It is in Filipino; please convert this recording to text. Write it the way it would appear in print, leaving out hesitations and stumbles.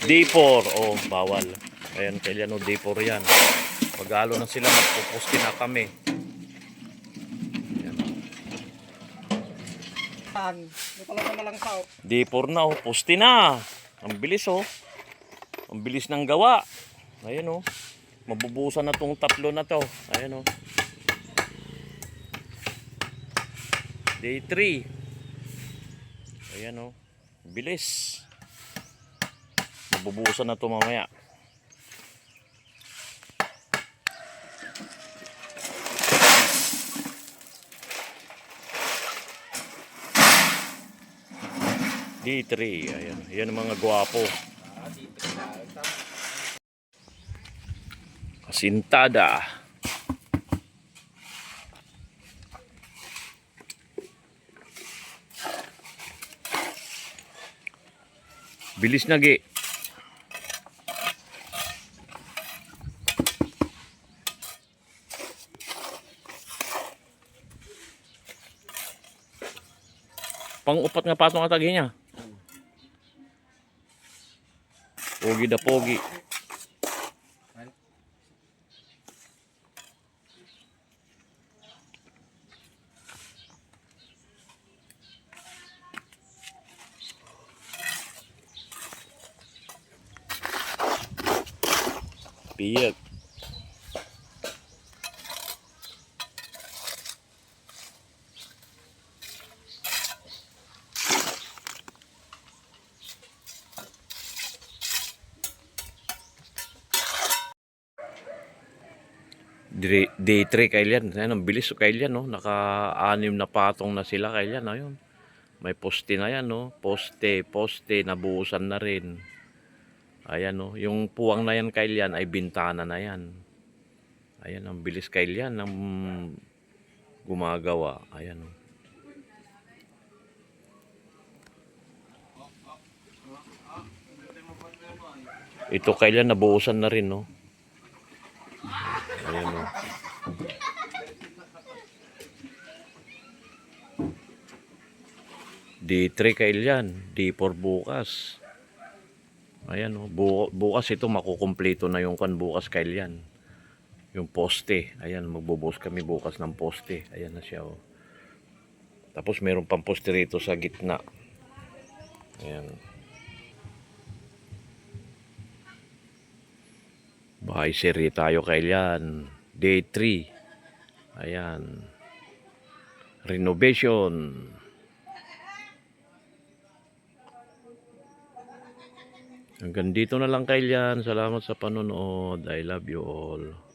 D4, oh, bawal. Ayan, kailan o D4 yan. Pag-alo na sila, magpupusti na kami. Ayan. D4 na, oh, pusti na. Ang bilis, oh. Ang bilis ng gawa. Ayan, oh. Mabubusan na tong tatlo na to. Ayan, oh. D3. Ayan, oh. Bilis. Mabubusan na to mamaya. D3. Ayan. Ayan ang mga gwapo. Kasintada. Bilis na gi. Pang-upat nga patong atagi niya. Pogi da pogi. Piyag. Day 3 kailan. Ayan, ang bilis kailan, no? Naka-6 na patong na sila kailan. Ayun. May poste na yan, no? Poste, nabuhusan na rin. Ayan, no? Yung puwang na yan kailan ay bintana na yan. Ayan, ang bilis kailan ng gumagawa. Ayan, no? Ito kailan nabuhusan na rin, no? Ayan, no? D3 kailan, D4 bukas. Ayan, no? Bukas ito makukumpleto na yung kan bukas kailan. Yung poste. Ayan, magbubuhos kami bukas ng poste. Ayan na siya, oh. Tapos meron pang poste rito sa gitna. Ayan. Bahay seri tayo kailan. Day 3. Ayan. Renovation. Hanggang dito na lang kailan. Salamat sa panonood. I love you all.